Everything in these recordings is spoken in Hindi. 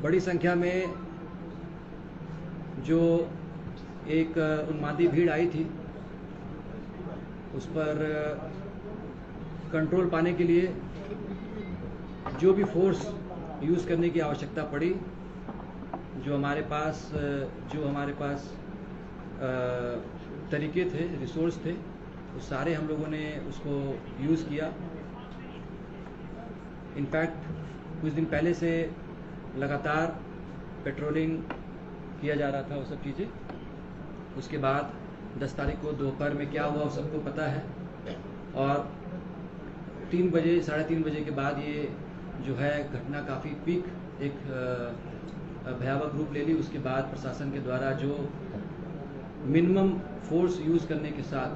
बड़ी संख्या में जो एक उन्मादी भीड़ आई थी उस पर कंट्रोल पाने के लिए जो भी फोर्स यूज़ करने की आवश्यकता पड़ी, जो हमारे पास तरीके थे, रिसोर्स थे, वो सारे हम लोगों ने उसको यूज़ किया। इनफैक्ट कुछ दिन पहले से लगातार पेट्रोलिंग किया जा रहा था, वो सब चीज़ें। उसके बाद 10 तारीख को दोपहर में क्या हुआ वो सबको पता है, और 3 बजे, 3:30 बजे के बाद ये जो है घटना काफ़ी पीक एक भयावह रूप ले ली। उसके बाद प्रशासन के द्वारा जो मिनिमम फोर्स यूज़ करने के साथ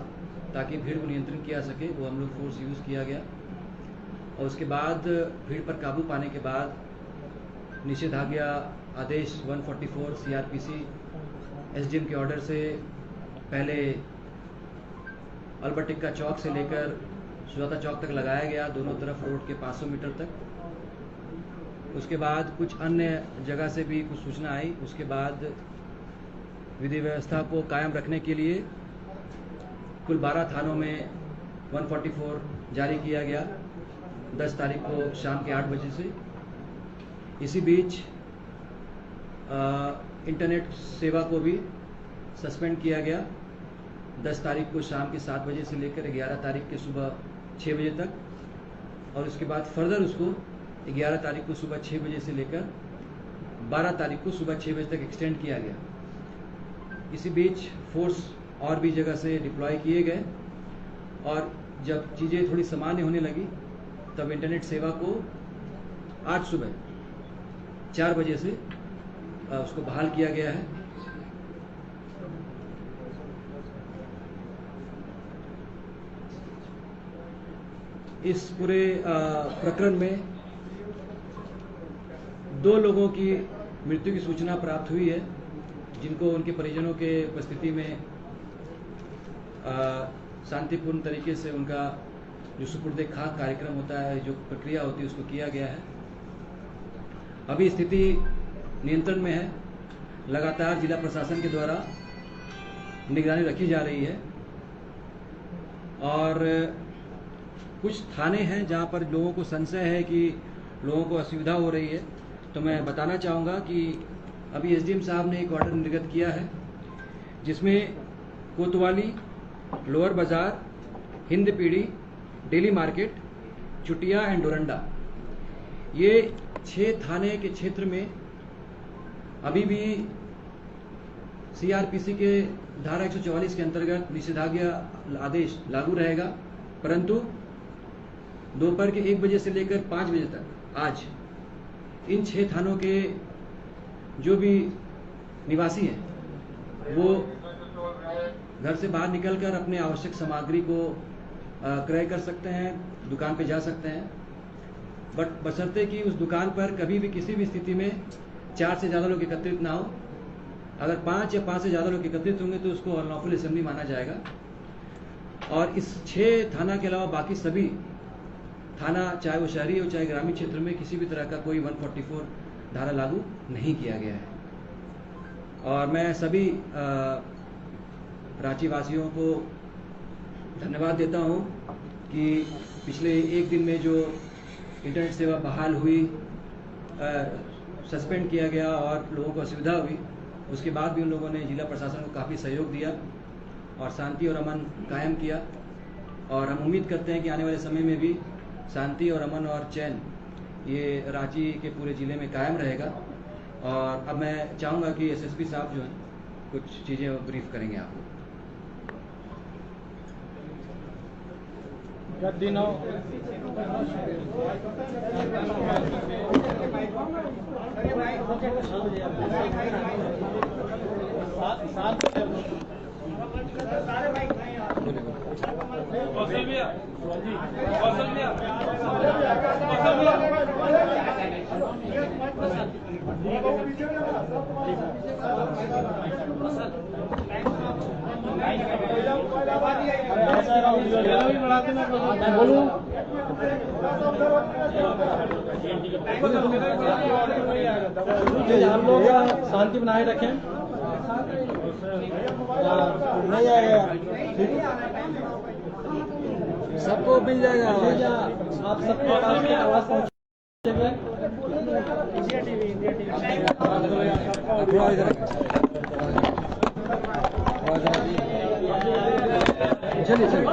ताकि भीड़ को नियंत्रण किया सके, वो हम लोग फोर्स यूज़ किया गया। और उसके बाद भीड़ पर काबू पाने के बाद निषेधाज्ञा आदेश 144 CRPC SDM के ऑर्डर से पहले अल्बर्ट एक्का चौक से लेकर सुजाता चौक तक लगाया गया, दोनों तरफ रोड के 500 मीटर तक। उसके बाद कुछ अन्य जगह से भी कुछ सूचना आई। उसके बाद विधि व्यवस्था को कायम रखने के लिए कुल 12 थानों में 144 जारी किया गया 10 तारीख को शाम के 8 बजे से। इसी बीच इंटरनेट सेवा को भी सस्पेंड किया गया 10 तारीख को शाम के 7 बजे से लेकर 11 तारीख के सुबह 6 बजे तक, और उसके बाद फर्दर उसको 11 तारीख को सुबह 6 बजे से लेकर 12 तारीख को सुबह 6 बजे तक एक्सटेंड किया गया। इसी बीच फोर्स और भी जगह से डिप्लॉय किए गए, और जब चीज़ें थोड़ी सामान्य होने लगी तब इंटरनेट सेवा को आज सुबह 4 बजे से उसको बहाल किया गया है। इस पूरे प्रकरण में 2 लोगों की मृत्यु की सूचना प्राप्त हुई है, जिनको उनके परिजनों के उपस्थिति में शांतिपूर्ण तरीके से उनका जो सुपुर्दे खाक कार्यक्रम होता है, जो प्रक्रिया होती है, उसको किया गया है। अभी स्थिति नियंत्रण में है। लगातार जिला प्रशासन के द्वारा निगरानी रखी जा रही है, और कुछ थाने हैं जहां पर लोगों को संशय है कि लोगों को असुविधा हो रही है। तो मैं बताना चाहूँगा कि अभी SDM साहब ने एक ऑर्डर निर्गत किया है, जिसमें Kotwali, Lower Bazar, Hindpiri, Daily Market, Chutia and Doranda, ये 6 थाने के क्षेत्र में अभी भी CRPC के धारा 144 के अंतर्गत निषेधाज्ञा आदेश लागू रहेगा, परंतु दोपहर के 1 बजे से लेकर 5 बजे तक आज इन 6 थानों के जो भी निवासी हैं वो घर से बाहर निकलकर अपने आवश्यक सामग्री को क्रय कर सकते हैं, दुकान पे जा सकते हैं, बट बशर्ते कि उस दुकान पर कभी भी किसी भी स्थिति में 4 से ज़्यादा लोग एकत्रित ना हो। अगर 5 या 5 से ज़्यादा लोग एकत्रित होंगे तो उसको अनलॉफुल असेंबली माना जाएगा। और इस 6 थाना के अलावा बाकी सभी थाना, चाहे वो शहरी हो चाहे ग्रामीण क्षेत्र में, किसी भी तरह का कोई 144 धारा लागू नहीं किया गया है। और मैं सभी रांची वासियों को धन्यवाद देता हूं कि पिछले 1 दिन में जो इंटरनेट सेवा बहाल हुई, सस्पेंड किया गया और लोगों को असुविधा हुई, उसके बाद भी उन लोगों ने जिला प्रशासन को काफ़ी सहयोग दिया और शांति और अमन कायम किया। और हम उम्मीद करते हैं कि आने वाले समय में भी शांति और अमन और चैन ये रांची के पूरे ज़िले में कायम रहेगा। और अब मैं चाहूँगा कि SSP साहब जो हैं कुछ चीज़ें ब्रीफ करेंगे आपको। बोलूं आप लोग शांति बनाए रखें। नहीं आएगा, सबको मिल जाएगा। आप सबको आवाज पहुंचेगा। चलिए चलिए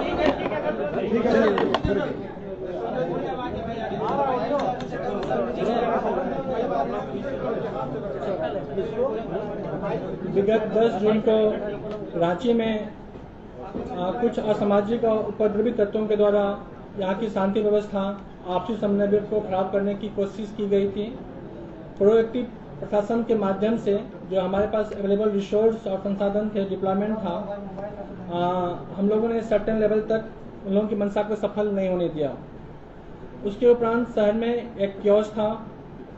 विगत 10 जून को रांची में कुछ असामाजिक और उपद्रवी तत्वों के द्वारा यहाँ की शांति व्यवस्था, आपसी समन्वय को खराब करने की कोशिश की गई थी। प्रोएक्टिव प्रशासन के माध्यम से जो हमारे पास अवेलेबल रिसोर्स और संसाधन थे, डिप्लॉयमेंट था, हम लोगों ने सर्टेन लेवल तक उन लोगों की मंशा को सफल नहीं होने दिया। उसके उपरांत शहर में एक कियोस्क था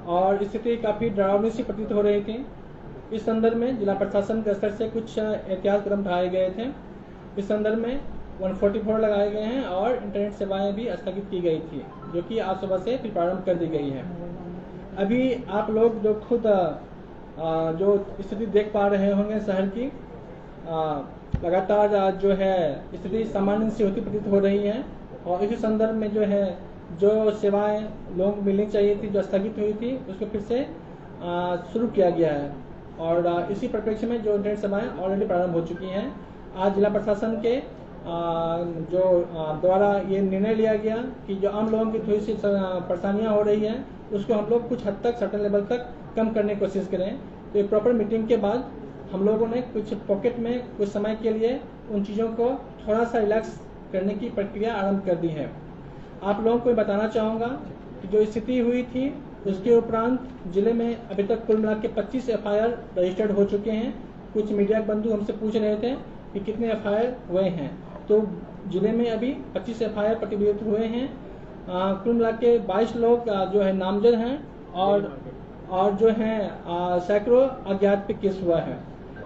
और स्थिति काफ़ी डरावनी सी प्रतीत हो रही थी। इस संदर्भ में जिला प्रशासन के स्तर से कुछ एहतियात कदम उठाए गए थे। इस संदर्भ में 144 लगाए गए हैं और इंटरनेट सेवाएं भी स्थगित की गई थी, जो कि आज सुबह से फिर प्रारंभ कर दी गई है। अभी आप लोग जो खुद जो स्थिति देख पा रहे होंगे शहर की, लगातार जो है स्थिति सामान्य से होती प्रतीत हो रही है और इसी संदर्भ में जो है जो सेवाएं लोगों को मिलनी चाहिए थी, जो स्थगित हुई थी, उसको फिर से शुरू किया गया है और इसी परिप्रेक्ष्य में जो इंटरनेट सेवाएं ऑलरेडी प्रारंभ हो चुकी हैं। आज जिला प्रशासन के जो द्वारा ये निर्णय लिया गया कि जो आम लोगों की थोड़ी सी परेशानियां हो रही हैं, उसको हम लोग कुछ हद तक सर्टेन लेवल तक कम करने की कोशिश करें। तो एक प्रॉपर मीटिंग के बाद हम लोगों ने कुछ पॉकेट में कुछ समय के लिए उन चीज़ों को थोड़ा सा रिलैक्स करने की प्रक्रिया आरंभ कर दी है। आप लोगों को बताना चाहूँगा कि जो स्थिति हुई थी उसके उपरांत जिले में अभी तक कुल मिला के 25 FIR रजिस्टर्ड हो चुके हैं। कुछ मीडिया बंधु हमसे पूछ रहे थे कि कितने FIR हुए हैं, तो जिले में अभी 25 FIR प्रतिबंधित हुए हैं। कुल मिला के 22 लोग जो है नामजद हैं और जो है सैकड़ों अज्ञात पे केस हुआ है।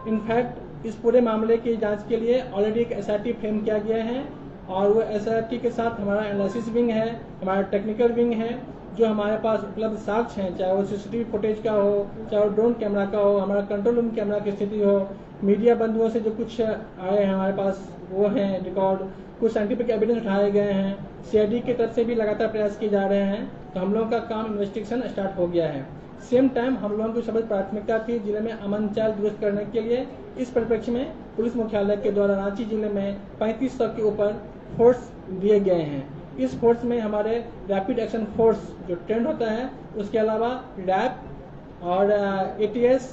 इनफैक्ट इस पूरे मामले की जांच के लिए ऑलरेडी एक SIT फ्रेम किया गया है और वो SIT के साथ हमारा एनालिसिस विंग है, हमारा टेक्निकल विंग है, जो हमारे पास उपलब्ध साक्ष्य हैं, चाहे वो CCTV फुटेज का हो, चाहे वो ड्रोन कैमरा का हो, हमारा कंट्रोल रूम कैमरा की स्थिति हो, मीडिया बंधुओं से जो कुछ आए हैं हमारे पास वो हैं रिकॉर्ड, कुछ साइंटिफिक एविडेंस उठाए गए हैं, CID की तरफ से भी लगातार प्रयास किए जा रहे हैं। तो हम लोगों का काम इन्वेस्टिगेशन स्टार्ट हो गया है। सेम टाइम हम लोगों की सबसे प्राथमिकता थी जिले में अमन चाल दुरुस्त करने के लिए। इस परिप्रेक्ष्य में पुलिस मुख्यालय के द्वारा रांची जिले में 3500 के ऊपर फोर्स दिए गए हैं। इस फोर्स में हमारे रैपिड एक्शन फोर्स जो ट्रेंड होता है, उसके अलावा रैप और ATS,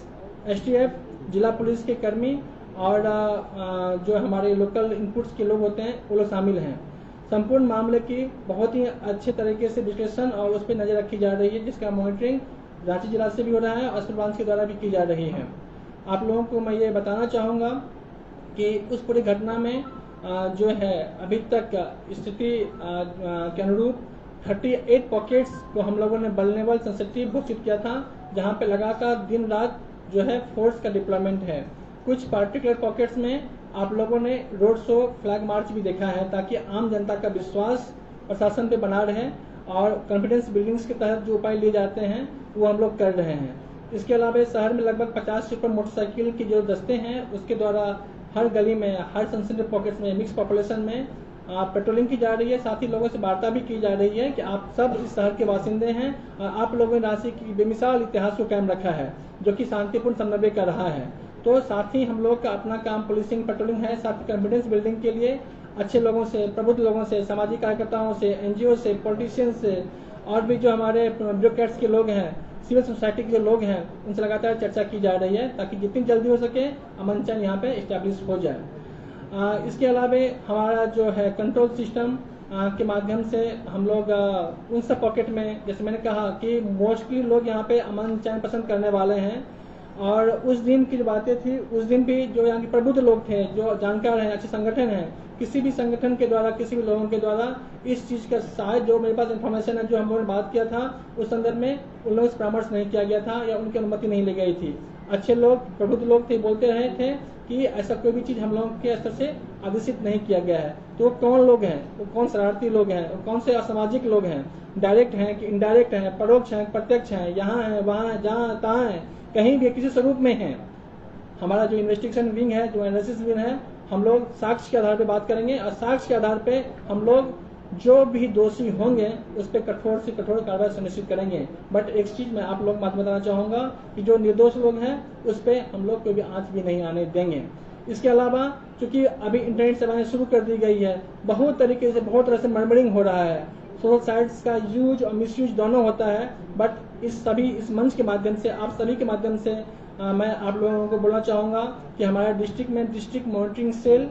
STF, जिला पुलिस के कर्मी और जो हमारे लोकल इनपुट्स के लोग होते हैं वो लोग शामिल हैं। संपूर्ण मामले की बहुत ही अच्छे तरीके से विश्लेषण और उस पर नजर रखी जा रही है, जिसका मॉनिटरिंग रांची जिला से भी हो रहा है और ब्रांच के द्वारा भी की जा रही है। आप लोगों को मैं ये बताना चाहूँगा कि उस पूरी घटना में जो है अभी तक स्थिति के अनुरूप 38 पॉकेट्स को हम लोगों ने वल्नरेबल सेंसिटिव घोषित किया था, जहां पे लगातार दिन रात जो है फोर्स का डिप्लॉयमेंट है। कुछ पार्टिकुलर पॉकेट्स में आप लोगों ने रोड शो, फ्लैग मार्च भी देखा है, ताकि आम जनता का विश्वास प्रशासन पे बना रहे और कॉन्फिडेंस बिल्डिंग्स के तहत जो उपाय लिए जाते हैं वो हम लोग कर रहे हैं। इसके अलावा शहर में लगभग 50 से ऊपर मोटरसाइकिल की जो दस्ते हैं, उसके द्वारा हर गली में, हर सेंसिटिव पॉकेट्स में, मिक्स पॉपुलेशन में पेट्रोलिंग की जा रही है। साथ ही लोगों से वार्ता भी की जा रही है कि आप सब इस शहर के बासिंदे हैं और आप लोगों ने रांची की बेमिसाल इतिहास को कायम रखा है, जो कि शांतिपूर्ण समन्वय कर रहा है। तो साथ ही हम लोग का अपना काम पुलिसिंग, पेट्रोलिंग है। साथ ही कॉन्फिडेंस बिल्डिंग के लिए अच्छे लोगों से, प्रबुद्ध लोगों से, सामाजिक कार्यकर्ताओं से, NGO से, पॉलिटिशियंस से और भी जो हमारे ब्यूरोक्रेट्स के लोग हैं, सिविल सोसाइटी के जो लोग हैं, उनसे लगातार चर्चा की जा रही है ताकि जितनी जल्दी हो सके अमन चैन यहाँ पे इस्टेब्लिश हो जाए। इसके अलावा हमारा जो है कंट्रोल सिस्टम के माध्यम से हम लोग उन सब पॉकेट में, जैसे मैंने कहा कि मोस्टली लोग यहाँ पे अमन चैन पसंद करने वाले हैं और उस दिन की जो बातें थी, उस दिन भी जो यहाँ के प्रबुद्ध लोग थे, जो जानकार हैं, अच्छे संगठन हैं, किसी भी संगठन के द्वारा, किसी भी लोगों के द्वारा इस चीज़ का शायद जो मेरे पास इन्फॉर्मेशन है, जो हम लोगों ने बात किया था, उस संदर्भ में उन लोगों से परामर्श नहीं किया गया था या उनकी अनुमति नहीं ली गई थी। अच्छे लोग, प्रबुद्ध लोग थे, बोलते रहे थे कि ऐसा कोई भी चीज हम लोगों के स्तर से आदेशित नहीं किया गया है। तो वो कौन लोग हैं, वो कौन शरारती लोग हैं, वो कौन से असामाजिक लोग हैं, डायरेक्ट हैं कि इनडायरेक्ट हैं, परोक्ष हैं, प्रत्यक्ष हैं, यहाँ हैं, वहाँ हैं, जहाँ तहाँ हैं, कहीं भी किसी स्वरूप में हैं। हमारा जो इन्वेस्टिगेशन विंग है, जो एनालिसिस विंग है, हम लोग साक्ष्य के आधार पर बात करेंगे और साक्ष्य के आधार पर हम लोग जो भी दोषी होंगे उस पर कठोर से कठोर कार्रवाई सुनिश्चित करेंगे। बट एक चीज मैं आप लोग बात बताना चाहूंगा कि जो निर्दोष लोग हैं उस पर हम लोग कोई भी आंच भी नहीं आने देंगे। इसके अलावा चूंकि अभी इंटरनेट सेवाएं शुरू कर दी गई है, बहुत तरीके से बहुत तरह से मर्मरिंग हो रहा है, सोशल साइट्स का यूज और मिसयूज दोनों होता है। बट इस मंच के माध्यम से, आप सभी के माध्यम से मैं आप लोगों को बोलना चाहूंगा कि हमारे डिस्ट्रिक्ट में डिस्ट्रिक्ट मॉनिटरिंग सेल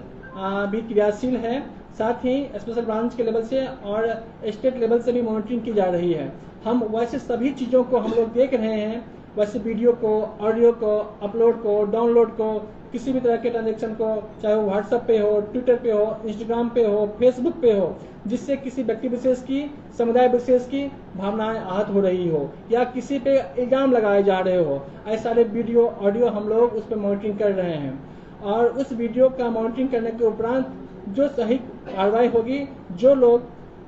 भी क्रियाशील है। साथ ही स्पेशल ब्रांच के लेवल से और स्टेट लेवल से भी मॉनिटरिंग की जा रही है। हम वैसे सभी चीज़ों को हम लोग देख रहे हैं, वैसे वीडियो को, ऑडियो को, अपलोड को, डाउनलोड को, किसी भी तरह के ट्रांजेक्शन को, चाहे वो व्हाट्सएप पे हो, ट्विटर पे हो, इंस्टाग्राम पे हो, फेसबुक पे हो, जिससे किसी व्यक्ति विशेष की, समुदाय विशेष की भावनाएं आहत हो रही हो या किसी पे इल्जाम लगाए जा रहे हो, ऐसे सारे वीडियो ऑडियो हम लोग उस पर मॉनिटरिंग कर रहे हैं। और उस वीडियो का मॉनिटरिंग करने के उपरांत जो सही कार्रवाई होगी, जो लोग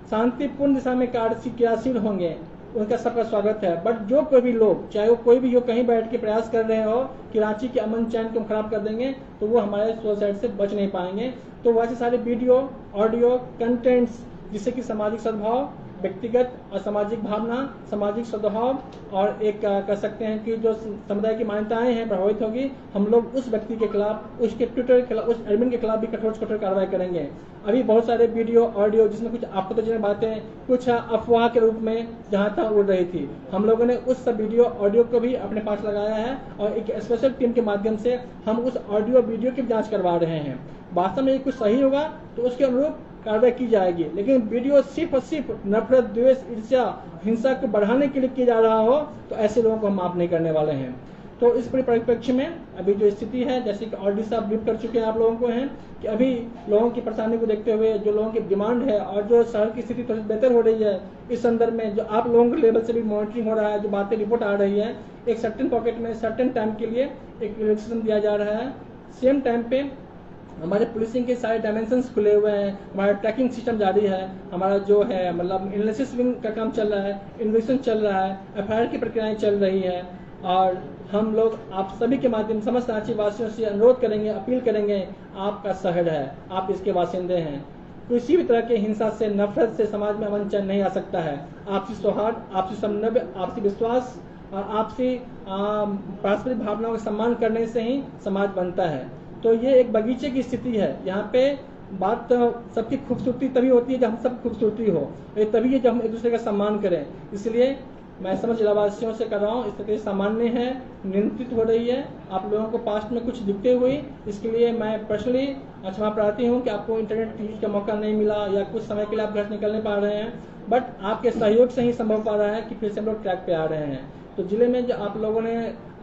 शांतिपूर्ण दिशा में क्रियाशील होंगे उनका सबका स्वागत है। बट जो कोई भी लोग, चाहे वो कोई भी हो, कहीं बैठ के प्रयास कर रहे हो कि रांची के अमन चैन को खराब कर देंगे, तो वो हमारे सोसाइटी से बच नहीं पाएंगे। तो वैसे सारे वीडियो ऑडियो कंटेंट्स जिससे कि सामाजिक सद्भाव, व्यक्तिगत और सामाजिक भावना, सामाजिक सद्भाव और एक कह सकते हैं कि जो समुदाय की मान्यताएं हैं प्रभावित होगी, हम लोग उस व्यक्ति के खिलाफ, उसके ट्विटर के खिलाफ, उस एडमिन के खिलाफ भी कठोर से कठोर कार्रवाई करेंगे। अभी बहुत सारे वीडियो ऑडियो जिसमें कुछ आपत्तिजनक बातें, कुछ अफवाह के रूप में जहां तहां उड़ रही थी, हम लोगों ने उस सब वीडियो ऑडियो को भी अपने पास लगाया है और एक स्पेशल टीम के माध्यम से हम उस ऑडियो वीडियो की जांच करवा रहे हैं। वास्तव में ये कुछ सही होगा तो उसके अनुरूप कार्रवाई की जाएगी, लेकिन वीडियो सिर्फ और सिर्फ नफरत, द्वेष, ईर्ष्या, हिंसा को बढ़ाने के लिए किया जा रहा हो तो ऐसे लोगों को हम माफ नहीं करने वाले हैं। तो इस परिप्रेक्ष्य में अभी जो स्थिति है, जैसे कि ऑलरेडी साहब ब्रीफ कर चुके हैं आप लोगों को, हैं कि अभी लोगों की परेशानी को देखते हुए, जो लोगों की डिमांड है और जो शहर की स्थिति थोड़ी बेहतर हो रही है, इस संदर्भ में जो आप लोगों के लेवल से भी मॉनिटरिंग हो रहा है, जो बातें रिपोर्ट आ रही है, एक सर्टेन पॉकेट में सर्टेन टाइम के लिए एक रिलैक्सेशन दिया जा रहा है। सेम टाइम पे हमारे पुलिसिंग के सारे डायमेंशंस खुले हुए हैं, हमारा ट्रैकिंग सिस्टम जारी है, हमारा जो है मतलब एनालिसिस विंग का काम चल रहा है, इन्वेस्टिगेशन चल रहा है, एफआईआर की प्रक्रियाएं चल रही है। और हम लोग आप सभी के माध्यम समस्त रांची वासियों से अनुरोध करेंगे, अपील करेंगे, आपका शहर है, आप इसके वासिंदे हैं, किसी भी तरह के हिंसा से, नफरत से समाज में अमन चैन नहीं आ सकता है। आपसी सौहार्द, आपसी समन्वय, आपसी विश्वास और आपसी पारस्परिक भावनाओं का सम्मान करने से ही समाज बनता है। तो ये एक बगीचे की स्थिति है, यहाँ पे बात तो सबकी खूबसूरती तभी होती है जब हम सब खूबसूरती हो, ये तभी है जब हम एक दूसरे का सम्मान करें। इसलिए मैं समझ जिलावासियों से कर रहा हूँ, स्थिति सामान्य है, नियंत्रित हो रही है। आप लोगों को पास्ट में कुछ दिखते हुई, इसके लिए मैं पर्सनली क्षमा प्रार्थी हूँ कि आपको इंटरनेट यूज का मौका नहीं मिला या कुछ समय के लिए आप घर से निकल नहीं पा रहे हैं, बट आपके सहयोग से ही संभव पा रहा है कि फिर से हम लोग ट्रैक पे आ रहे हैं। तो जिले में जो आप लोगों ने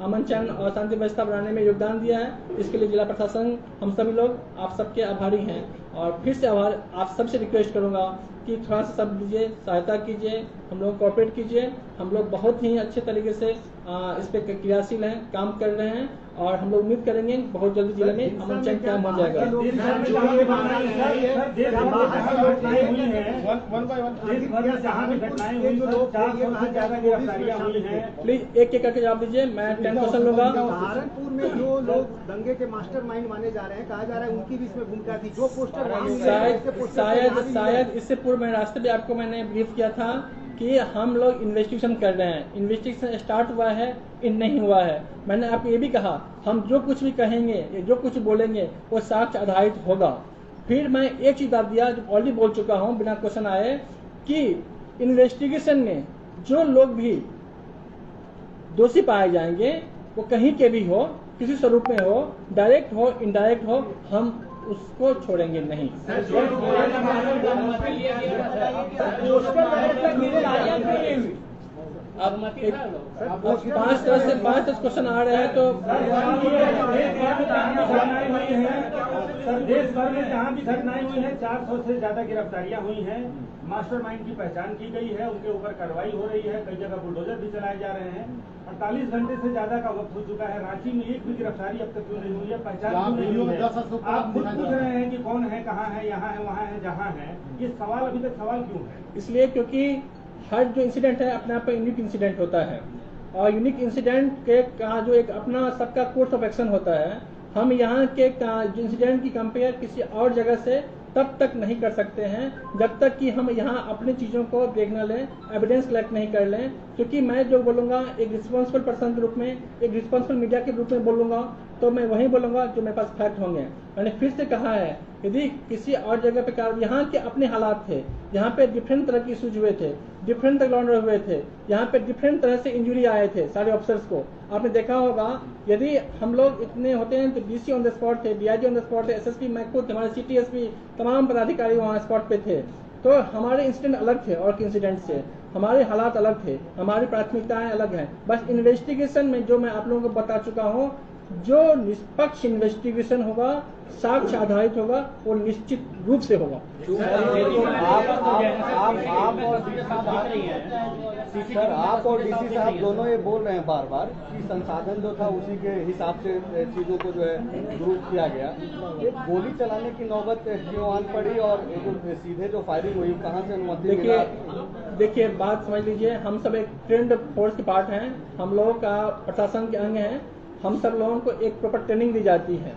अमन चैन और शांति व्यवस्था बनाने में योगदान दिया है, इसके लिए जिला प्रशासन, हम सभी लोग आप सबके आभारी हैं। और फिर से आभार आप सबसे रिक्वेस्ट करूंगा कि थोड़ा सा सब दीजिए, सहायता कीजिए, हम लोग कोऑपरेट कीजिए। हम लोग बहुत ही अच्छे तरीके से इस पे क्रियाशील हैं, काम कर रहे हैं और हम लोग उम्मीद करेंगे बहुत जल्दी जिले में अमन चैन काम हो जाएगा। प्लीज एक एक करके जवाब दीजिए, मैं 10 क्वेश्चन लूंगा। सहारनपुर में जो लोग दंगे के मास्टरमाइंड माने जा रहे हैं, कहा जा रहा है उनकी भी इसमें भूमिका थी, जो पोस्टर शायद इससे पूर्व मैं रास्ते पे आपको मैंने ब्रीफ किया था कि हम लोग इन्वेस्टिगेशन कर रहे हैं, इन्वेस्टिगेशन स्टार्ट हुआ है, इन नहीं हुआ है। मैंने आपको ये भी कहा, हम जो कुछ भी कहेंगे या जो कुछ बोलेंगे वो साक्ष्य आधारित होगा। फिर मैं एक चीज बता दिया जो ऑलरेडी बोल चुका हूँ बिना क्वेश्चन आए, कि इन्वेस्टिगेशन में जो लोग भी दोषी पाए जाएंगे, वो कहीं के भी हो, किसी स्वरूप में हो, डायरेक्ट हो, इनडायरेक्ट हो, हम उसको छोड़ेंगे नहीं। अब 5 तरह से 5 क्वेश्चन आ रहे हैं तो देश भर में जहाँ भी घटनाएं हुई हैं 400 से ज्यादा गिरफ्तारियां हुई हैं, मास्टरमाइंड की पहचान की गई है, उनके ऊपर कार्रवाई हो रही है, कई जगह बुलडोजर भी चलाए जा रहे हैं। 48 घंटे से ज्यादा का वक्त हो चुका है, रांची में एक भी गिरफ्तारी अब तक क्यों नहीं हुई है, पहचान क्यों नहीं हुई है? आप खुद पूछ रहे हैं कि कौन है, कहाँ है, यहाँ है, वहाँ है, जहाँ है, ये सवाल अभी तक सवाल क्यों है? इसलिए क्योंकि हर जो इंसिडेंट है अपने आप में यूनिक इंसिडेंट होता है और यूनिक इंसिडेंट के का जो एक अपना सबका कोर्स ऑफ एक्शन होता है, हम यहाँ के इंसिडेंट की कंपेयर किसी और जगह से तब तक नहीं कर सकते हैं जब तक कि हम यहाँ अपने चीज़ों को देख न लें, एविडेंस कलेक्ट नहीं कर लें। क्योंकि मैं जो बोलूँगा एक रिस्पॉन्सिबल पर्सन के रूप में, एक रिस्पॉन्सिबल मीडिया के रूप में बोलूँगा तो मैं वही बोलूँगा जो मेरे पास फैक्ट होंगे। मैंने फिर से कहा है, यदि किसी और जगह पे यहाँ के अपने हालात थे, यहाँ पे डिफरेंट तरह के इशूज हुए थे, डिफरेंट तरह लॉन्डर हुए थे, यहाँ पे डिफरेंट तरह से इंजरी आए थे सारे ऑफिसर्स को। आपने देखा होगा यदि हम लोग इतने होते हैं तो डीसी ऑन द स्पॉट थे, डीआईजी ऑन द स्पॉट थे, एसएसपी, मैं खुद, हमारे सीटीएसपी, तमाम पदाधिकारी वहाँ स्पॉट पे थे। तो हमारे इंसिडेंट अलग थे और इंसिडेंट से, हमारे हालात अलग थे, हमारी प्राथमिकताएं अलग हैं। बस इन्वेस्टिगेशन में जो मैं आप लोगों को बता चुका हूँ, जो निष्पक्ष इन्वेस्टिगेशन होगा, साक्ष्य आधारित होगा, वो निश्चित रूप से होगा। आप और डीसी साहब दोनों ये बोल रहे हैं बार बार कि संसाधन जो था उसी के हिसाब से चीजों को जो है दुरुस्त किया गया। ये गोली चलाने की नौबत क्यों आन पड़ी और जो सीधे जो फायरिंग हुई कहाँ से अनुमति मिला? देखिए बात समझ लीजिए, हम सब एक ट्रेंड फोर्स के पार्ट हैं, हम लोगों का प्रशासन के अंग हैं। हम सब लोगों को एक प्रॉपर ट्रेनिंग दी जाती है,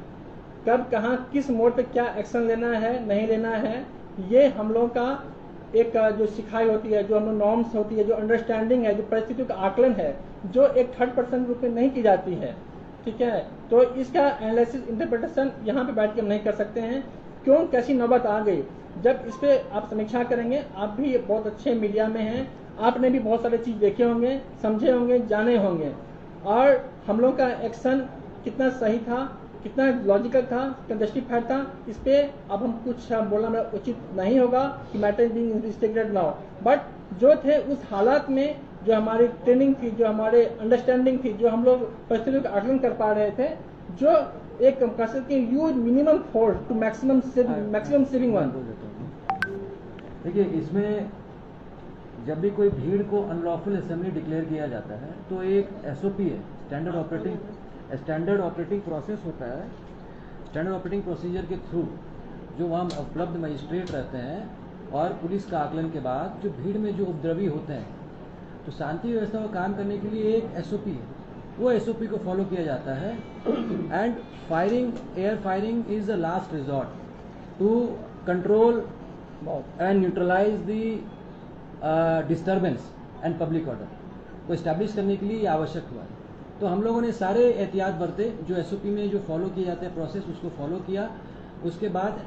कब कहाँ किस मोड पे क्या एक्शन लेना है नहीं लेना है, ये हम लोगों का एक जो सिखाई होती है, जो हम लोग नॉर्म्स होती है, जो अंडरस्टैंडिंग है, जो परिस्थितियों का आकलन है, जो एक थर्ड पर्सन रूप में नहीं की जाती है। ठीक है, तो इसका एनालिसिस इंटरप्रिटेशन यहाँ पे बैठ के हम नहीं कर सकते हैं। क्यों कैसी नौबत आ गई, जब इस पे आप समीक्षा करेंगे, आप भी बहुत अच्छे मीडिया में हैं, आपने भी बहुत सारे चीज देखे होंगे, समझे होंगे, जाने होंगे, और हम लोग का एक्शन कितना सही था, कितना लॉजिकल था, कितना जस्टिफाइड था, इस पे अब हम कुछ बोलना मेरा उचित नहीं होगा कि matter is being investigated now. But जो थे उस हालात में, जो हमारी ट्रेनिंग थी, जो हमारे अंडरस्टैंडिंग थी, जो हम लोग परिस्थितियों का आकलन कर पा रहे थे, जो एक कह सकते हैं use minimum force to maximum saving one. देखिए, इसमें जब भी कोई भीड़ को अनलॉफुल असेंबली डिक्लेयर किया जाता है तो एक एसओपी है, स्टैंडर्ड ऑपरेटिंग प्रोसेस होता है। स्टैंडर्ड ऑपरेटिंग प्रोसीजर के थ्रू जो वहाँ उपलब्ध मजिस्ट्रेट रहते हैं और पुलिस का आकलन के बाद जो भीड़ में जो उपद्रवी होते हैं, तो शांति व्यवस्था को काम करने के लिए एक एसओपी है, वो एसओपी को फॉलो किया जाता है। And firing, air firing is the last resort to control and neutralise the disturbance and public order को इस्टेब्लिश करने के लिए आवश्यक हुआ है। तो हम लोगों ने सारे एहतियात बरते, जो एसओपी में जो फॉलो किए जाते हैं प्रोसेस, उसको फॉलो किया। उसके बाद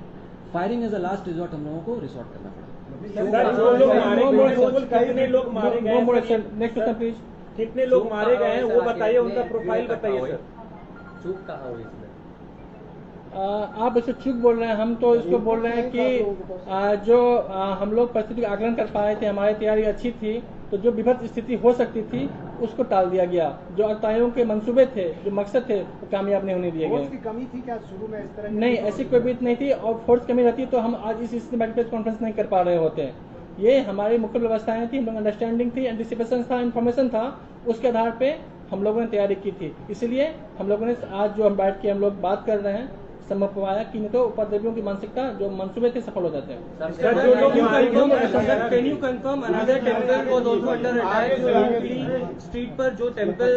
firing as a last resort हम लोगों को रिसोर्ट करना पड़ा। कितने लोग मारे गए, कितने लोग मारे गए हैं वो बताइए, उनका प्रोफाइल बताइए सर। चूक कहाँ हुई इसमें? आप इसे चूक बोल रहे हैं, हम तो इसको बोल रहे हैं कि जो हम लोग परिस्थिति का आकलन कर पाए थे, हमारी तैयारी अच्छी थी, तो जो विभत्स स्थिति हो सकती थी उसको टाल दिया गया। जो अतायों के मंसूबे थे, जो मकसद थे, वो कामयाब नहीं होने दिए गए। फोर्स की कमी थी क्या शुरू में इस तरह? नहीं, ऐसी कोई बात नहीं थी, और फोर्स कमी रहती तो हम आज इस प्रेस कॉन्फ्रेंस नहीं कर पा रहे होते। ये हमारी मुख्य व्यवस्थाएं थी, हम लोग अंडरस्टैंडिंग थी, एंटिसिपेशन था, इन्फॉर्मेशन था, उसके आधार पे हम लोगों ने तैयारी की थी। इसलिए हम लोगों ने आज जो हम बैठ के हम लोग बात कर रहे हैं, संभव पाया कि नहीं तो उपद्रवियों की मानसिकता, जो मंसूबे थे, सफल हो जाते हैं। Can you confirm another temple was also under attack? Street पर जो टेंपल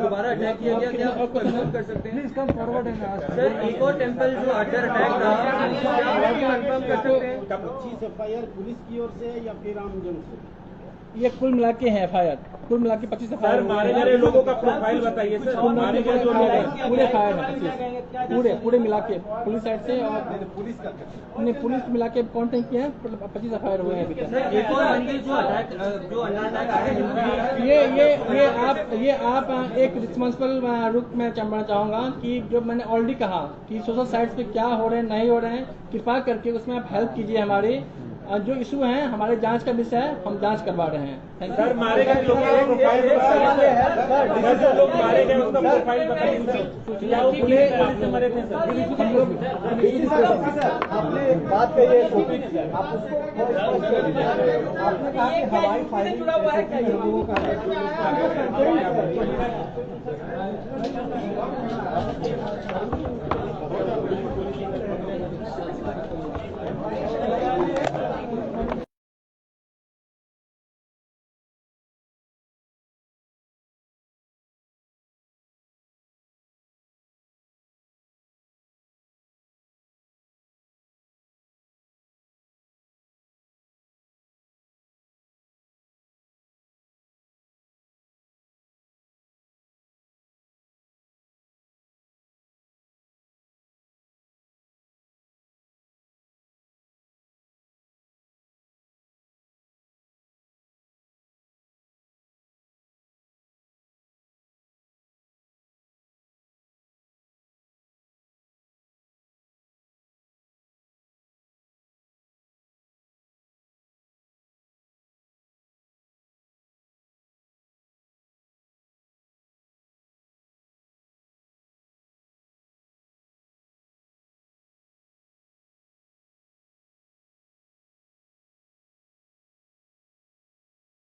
दोबारा अटैक किया गया, क्या आप कंफर्म कर सकते हैं? सर, एक और टेंपल जो अंडर अटैक रहा, कंफर्म कर सकते हैं? 25 एफआईआर पुलिस की ओर से या फिर आम जन से? ये कुल मिला के है एफआईआर, कुल मिला के 25 एफआईआर। मारे गए लोगों का प्रोफाइल बताइए सर। मारे गए जो लोग हैं पूरे एफआईआर है, पूरे मिला के पुलिस साइड से, और पुलिस मिला के काउंट नहीं किया है, 25 एफआईआर हुए हैं अभी तक। एक और मंदिर जो अंडर अटैक आया, ये आप एक रिस्पॉन्सिबल रूप में चंबना चाहूंगा कि जो मैंने ऑलरेडी कहा कि सोशल साइट्स पे क्या हो रहे हैं, नहीं हो रहे हैं, कृपा करके उसमें आप हेल्प कीजिए हमारी। जो इशू है हमारे जांच का विषय है, हम जांच करवा रहे हैं। थैंक यू सर, मारे गए लोगों का प्रोफाइल बताइए। जो लोग मारे गए उसका प्रोफाइल बताइए। मरे थे आपने एक बात कही है, आप उसको आपने कहा कि हवाई फायरिंग जुड़ा हुआ है, क्या लोगों का